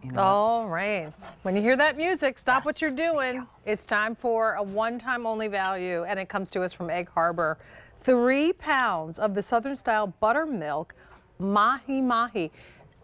You know? All right. When you hear that music, stop what you're doing. It's time for a one-time only value, and it comes to us from Egg Harbor. 3 pounds of the Southern style buttermilk mahi mahi.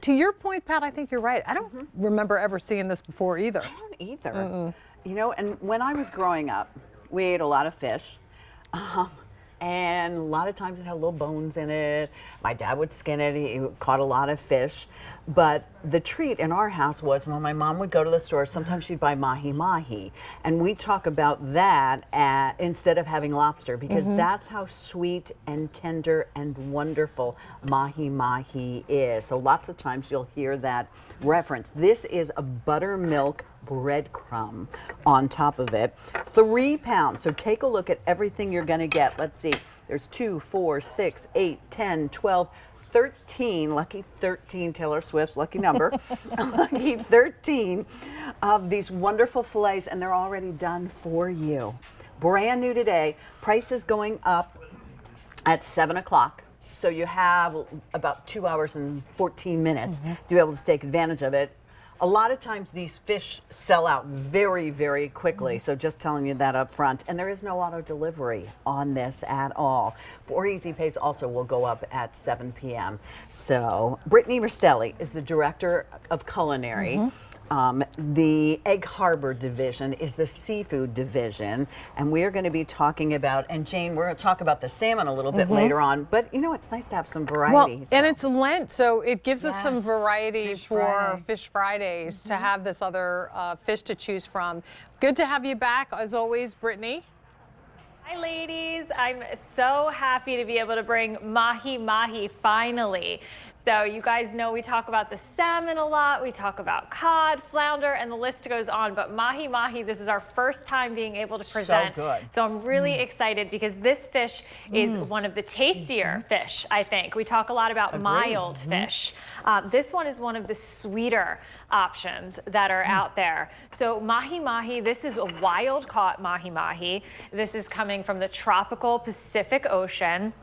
To your point, Pat, I think you're right. I don't remember ever seeing this before either. I don't either. You know, and when I was growing up, we ate a lot of fish. And a lot of times it had little bones in it. My dad would skin it. He caught a lot of fish. But the treat in our house was when my mom would go to the store, sometimes she'd buy mahi mahi. And we talk about that instead of having lobster, because that's how sweet and tender and wonderful mahi mahi is. So lots of times you'll hear that reference. This is a buttermilk breadcrumb on top of it. 3 pounds. So take a look at everything you're going to get. Let's see. There's 2, 4, 6, 8, 10, 12, 13, lucky 13, Taylor Swift's lucky number, lucky 13 of these wonderful fillets, and they're already done for you. Brand new today. Price is going up at 7 o'clock. So you have about 2 hours and 14 minutes to be able to take advantage of it. A lot of times these fish sell out very, very quickly, so just telling you that up front. And there is no auto delivery on this at all. 4 Easy Pays also will go up at 7 p.m. So Brittany Rastelli is the Director of Culinary. The Egg Harbor division is the seafood division, and we're going to be talking about, and Jane, we're going to talk about the salmon a little bit later on, but you know, it's nice to have some variety. Well, and it's Lent, so it gives us some Yes. variety Fish for Friday. Fish Fridays to have this other fish to choose from. Good to have you back, as always, Brittany. Hi ladies, I'm so happy to be able to bring mahi mahi finally. So you guys know we talk about the salmon a lot, we talk about cod, flounder, and the list goes on, but mahi mahi, this is our first time being able to present. So good. So I'm really excited because this fish is one of the tastier fish, I think. We talk a lot about mild fish. This one is one of the sweeter options that are out there. So mahi mahi, this is a wild caught mahi mahi. This is coming from the tropical Pacific Ocean.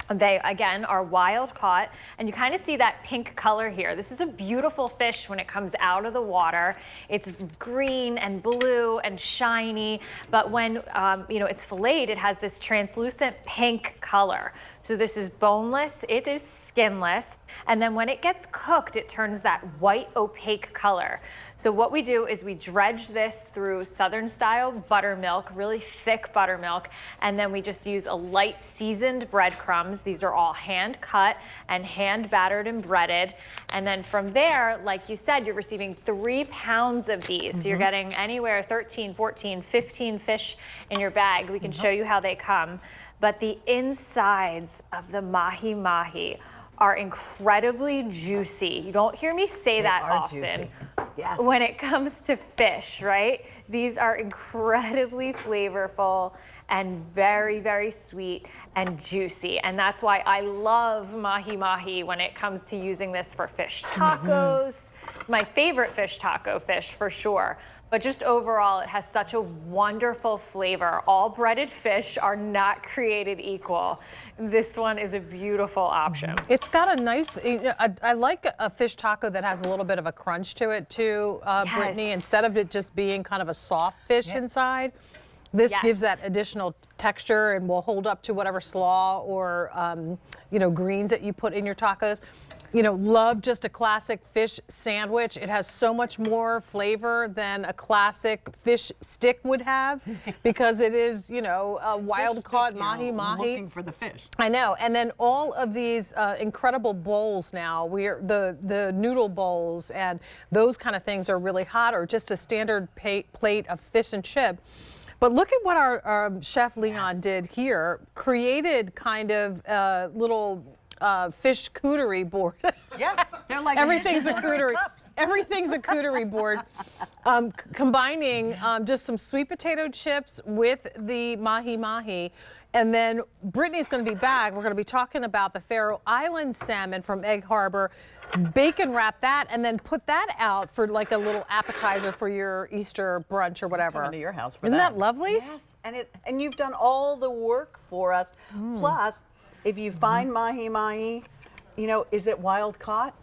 They, again, are wild caught, and you kind of see that pink color here. This is a beautiful fish when it comes out of the water. It's green and blue and shiny, but when you know, it's filleted, it has this translucent pink color. So this is boneless, it is skinless, and then when it gets cooked, it turns that white opaque color. So what we do is we dredge this through Southern style buttermilk, really thick buttermilk, and then we just use a light seasoned breadcrumbs. These are all hand cut and hand battered and breaded. And then from there, like you said, you're receiving 3 pounds of these. So you're getting anywhere 13, 14, 15 fish in your bag. We can show you how they come. But the insides of the mahi mahi are incredibly juicy. You don't hear me say that often. Juicy. Yes. When it comes to fish, right? These are incredibly flavorful and very, very sweet and juicy. And that's why I love mahi mahi when it comes to using this for fish tacos. My favorite fish taco fish for sure. But just overall, it has such a wonderful flavor. All breaded fish are not created equal. This one is a beautiful option. It's got a nice, I like a fish taco that has a little bit of a crunch to it too, Brittany, Yes. instead of it just being kind of a soft fish inside. This gives that additional texture and will hold up to whatever slaw or, you know, greens that you put in your tacos. You know, love just a classic fish sandwich. It has so much more flavor than a classic fish stick would have because it is, you know, a wild caught mahi mahi. Looking for the fish. I know. And then all of these incredible bowls now, the noodle bowls and those kind of things are really hot, or just a standard plate of fish and chip. But look at what our chef Leon did here. Created kind of a little fish cootery board. Yeah, they're like Everything's a cootery. Everything's a cootery board. Combining just some sweet potato chips with the mahi mahi. And then Brittany's going to be back. We're going to be talking about the Faroe Island salmon from Egg Harbor. Bacon wrap that and then put that out for like a little appetizer for your Easter brunch or whatever. Coming to your house for Isn't that. that lovely? Yes, and you've done all the work for us. Plus, if you find mahi mahi, you know, is it wild caught?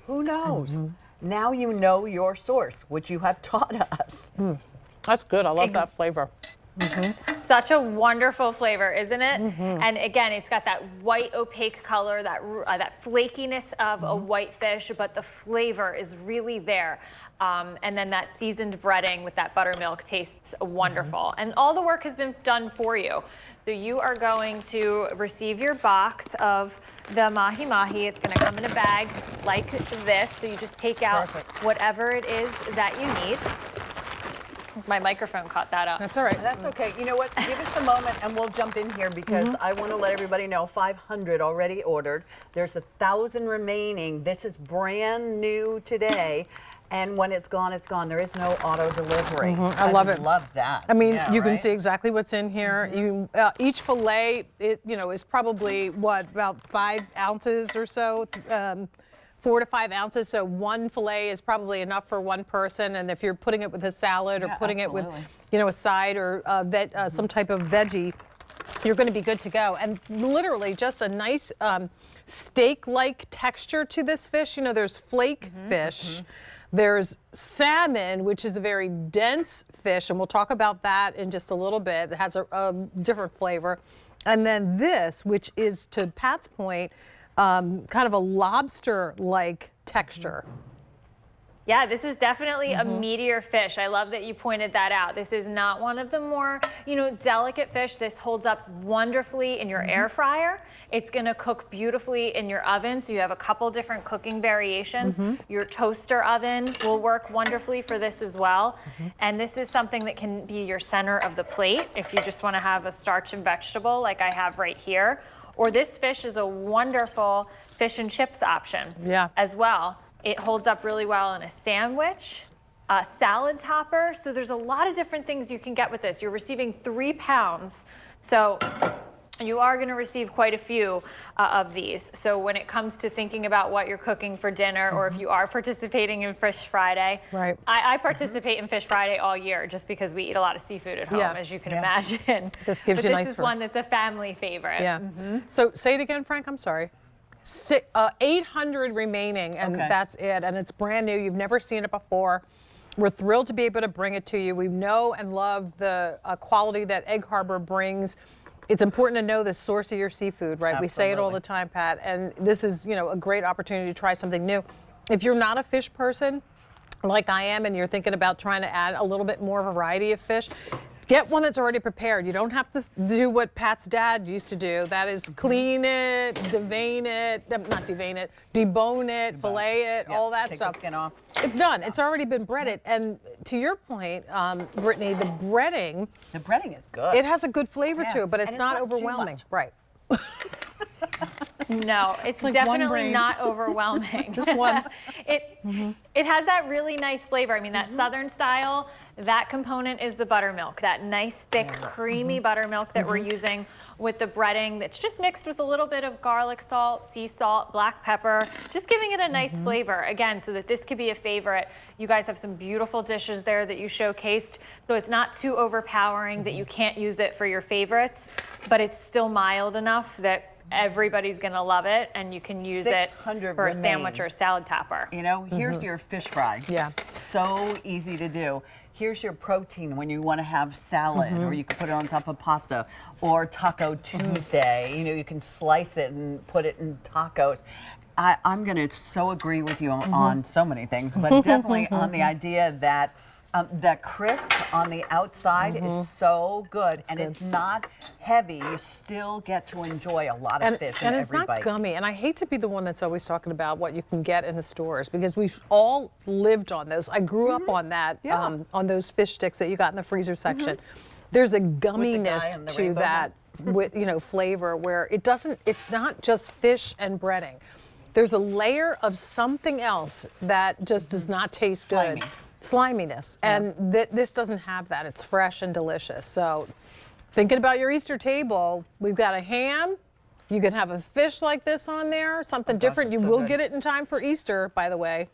Who knows? now you know your source, which you have taught us. That's good. I love that flavor. Such a wonderful flavor, isn't it? And again, it's got that white opaque color, that flakiness of a white fish, but the flavor is really there. And then that seasoned breading with that buttermilk tastes wonderful. And all the work has been done for you. So you are going to receive your box of the mahi mahi. It's going to come in a bag like this. So you just take out whatever it is that you need. My microphone caught that up. That's all right. That's okay. You know what? Give us a moment and we'll jump in here because I want to let everybody know 500 already ordered. There's 1,000 remaining. This is brand new today. And when it's gone, it's gone. There is no auto delivery. I love it. Love that. I mean, Yeah, you can right? see exactly what's in here. You each fillet, is probably what, about 5 ounces or so, 4 to 5 ounces. So one fillet is probably enough for one person. And if you're putting it with a salad or putting it with, a side or some type of veggie, you're going to be good to go. And literally just a nice steak-like texture to this fish. There's flake fish. There's salmon, which is a very dense fish, and we'll talk about that in just a little bit. It has a different flavor. And then this, which is, to Pat's point, kind of a lobster-like texture. Yeah, this is definitely a meatier fish. I love that you pointed that out. This is not one of the more, delicate fish. This holds up wonderfully in your air fryer. It's going to cook beautifully in your oven, so you have a couple different cooking variations. Your toaster oven will work wonderfully for this as well. And this is something that can be your center of the plate if you just want to have a starch and vegetable like I have right here. Or this fish is a wonderful fish and chips option as well. It holds up really well in a sandwich, a salad topper. So there's a lot of different things you can get with this. You're receiving 3 pounds. So you are going to receive quite a few of these. So when it comes to thinking about what you're cooking for dinner, or if you are participating in Fish Friday, I participate in Fish Friday all year just because we eat a lot of seafood at home, as you can imagine. This gives you this is one that's a family favorite. So say it again, Frank. I'm sorry. 800 remaining, and that's it. And it's brand new. You've never seen it before. We're thrilled to be able to bring it to you. We know and love the quality that Egg Harbor brings. It's important to know the source of your seafood, right? We say it all the time, Pat, and this is, a great opportunity to try something new. If you're not a fish person, like I am, and you're thinking about trying to add a little bit more variety of fish, get one that's already prepared. You don't have to do what Pat's dad used to do. That is clean it, debone it, fillet it, all that Take stuff. the skin off. It's done. It's already been breaded. And to your point, Brittany, the breading. The breading is good. It has a good flavor to it, but it's And not too overwhelming. much. Right. No, it's like definitely not overwhelming. Just one. It has that really nice flavor. I mean, that Southern style, that component is the buttermilk, that nice, thick, creamy buttermilk that we're using with the breading that's just mixed with a little bit of garlic salt, sea salt, black pepper, just giving it a nice flavor, again, so that this could be a favorite. You guys have some beautiful dishes there that you showcased, so it's not too overpowering that you can't use it for your favorites, but it's still mild enough that everybody's gonna love it, and you can use it for a sandwich or a salad topper. Here's your fish fry. So easy to do. Here's your protein when you want to have salad, or you can put it on top of pasta, or Taco Tuesday. You can slice it and put it in tacos. I'm going to so agree with you on so many things, but definitely on the idea that the crisp on the outside is so good, and it's not heavy. You still get to enjoy a lot of fish in and every it's not bite. gummy. And I hate to be the one that's always talking about what you can get in the stores, because we've all lived on those. I grew up on that, on those fish sticks that you got in the freezer section. There's a gumminess to that, with flavor, where it's not just fish and breading. There's a layer of something else that just does not taste good. Sliminess, and this doesn't have that. It's fresh and delicious. So thinking about your Easter table, we've got a ham. You can have a fish like this on there, something different. You will get it in time for Easter, by the way.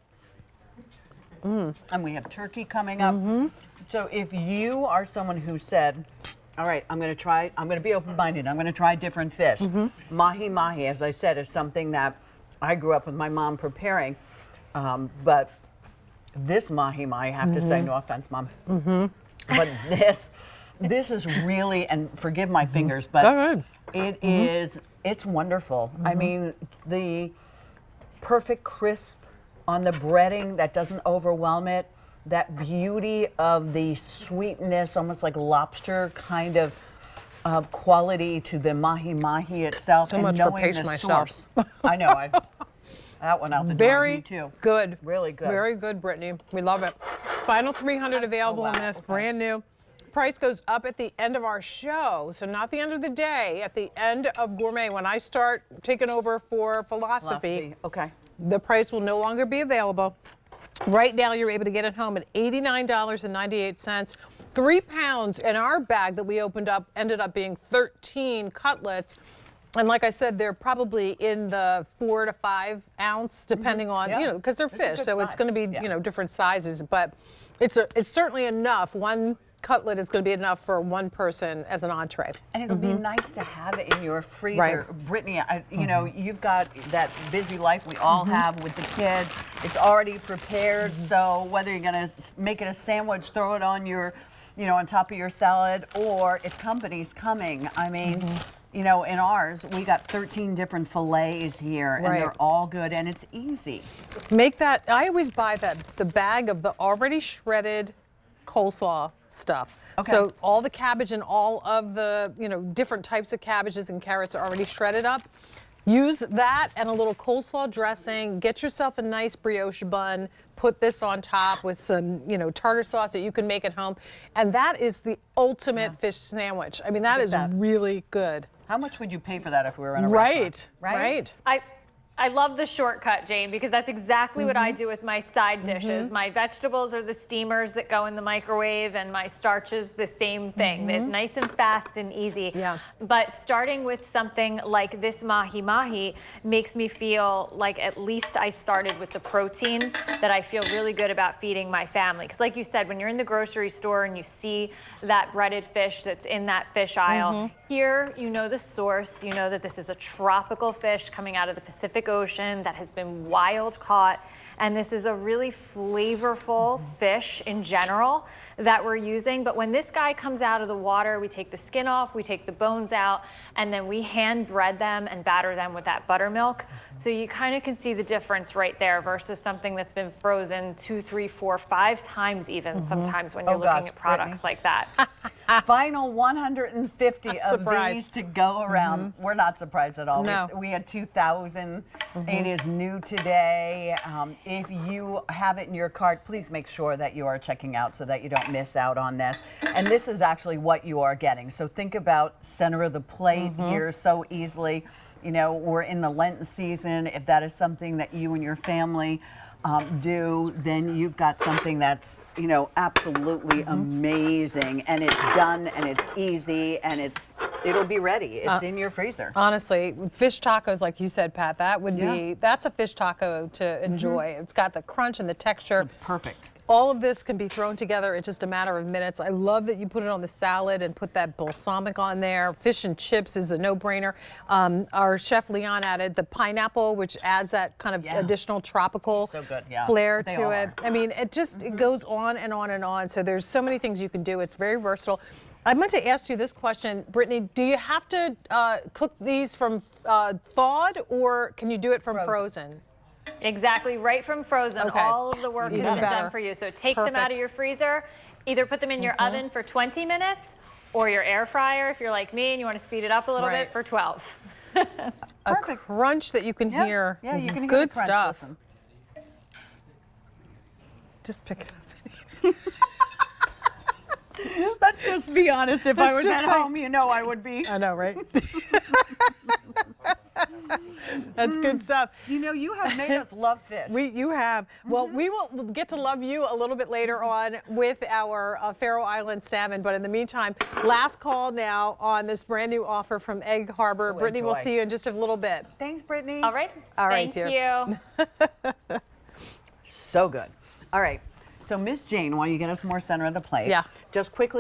And we have turkey coming up. So if you are someone who said, all right, I'm going to be open-minded, I'm going to try different fish. Mahi mahi, as I said, is something that I grew up with my mom preparing, but This mahi mahi, I have to say, no offense, Mom. But this is really, and forgive my fingers, but it's wonderful. I mean, the perfect crisp on the breading that doesn't overwhelm it, that beauty of the sweetness, almost like lobster kind of quality to the mahi mahi itself, So and much for knowing pace the myself. source. I know, that one out the door, Very me too. good. Really good. Very good, Brittany. We love it. Final 300 available in this, brand new. Price goes up at the end of our show, so not the end of the day, at the end of Gourmet. When I start taking over for Philosophy, okay. the price will no longer be available. Right now, you're able to get it home at $89.98. 3 pounds in our bag that we opened up ended up being 13 cutlets. And like I said, they're probably in the 4 to 5 ounce, depending on, you know, because they're fish, so it's going to be, you know, different sizes. But it's certainly enough. One cutlet is going to be enough for one person as an entree. And it'll be nice to have it in your freezer. Right. Brittany, you know, you've got that busy life we all have with the kids. It's already prepared, so whether you're going to make it a sandwich, throw it on your, you know, on top of your salad, or if company's coming, I mean, you know, in ours, we got 13 different fillets here, and they're all good, and it's easy. Make that, I always buy the bag of the already shredded coleslaw stuff. Okay. So all the cabbage and all of the, you know, different types of cabbages and carrots are already shredded up. Use that and a little coleslaw dressing. Get yourself a nice brioche bun. Put this on top with some, you know, tartar sauce that you can make at home. And that is the ultimate fish sandwich. I mean, that is really good. How much would you pay for that if we were in a restaurant? Right. I love the shortcut, Jane, because that's exactly what I do with my side dishes. My vegetables are the steamers that go in the microwave, and my starches the same thing. They're nice and fast and easy. Yeah. But starting with something like this mahi mahi makes me feel like at least I started with the protein that I feel really good about feeding my family. Because like you said, when you're in the grocery store and you see that breaded fish that's in that fish aisle, here you know the source. You know that this is a tropical fish coming out of the Pacific Ocean that has been wild caught, and this is a really flavorful fish in general that we're using. But when this guy comes out of the water, we take the skin off, we take the bones out, and then we hand bread them and batter them with that buttermilk. So you kind of can see the difference right there versus something that's been frozen 2, 3, 4, 5 times even sometimes when you're looking at products like that. Final 150 of these to go around. We're not surprised at all. No. We had 2,000. It is new today. If you have it in your cart, please make sure that you are checking out so that you don't miss out on this. And this is actually what you are getting. So think about center of the plate here so easily. You know, we're in the Lenten season. If that is something that you and your family do, then you've got something that's, you know, absolutely amazing, and it's done, and it's easy, and it'll be ready. It's in your freezer. Honestly, fish tacos, like you said, Pat, that would be, that's a fish taco to enjoy. It's got the crunch and the texture. Perfect. All of this can be thrown together in just a matter of minutes. I love that you put it on the salad and put that balsamic on there. Fish and chips is a no-brainer. Our chef Leon added the pineapple, which adds that kind of additional tropical flair to it. I mean, it just it goes on and on and on. So there's so many things you can do. It's very versatile. I meant to ask you this question, Brittany. Do you have to cook these from thawed, or can you do it from frozen? Exactly, right from frozen. Okay. All of the work has been done for you. So take them out of your freezer, either put them in your oven for 20 minutes or your air fryer if you're like me and you want to speed it up a little bit for 12. A crunch that you can hear. Yeah, you can hear good the crunch. stuff. Listen. Just pick it up. Let's just be honest. If I was at home, you know I would be. I know, right? That's good stuff. You know, you have made us love fish. You have. Well, we'll get to love you a little bit later on with our Faroe Island salmon. But in the meantime, last call now on this brand new offer from Egg Harbor. Brittany, we'll see you in just a little bit. Thanks, Brittany. All right. All right, Thank dear. you. So good. All right. So, Miss Jane, while you get us more center of the plate, just quickly.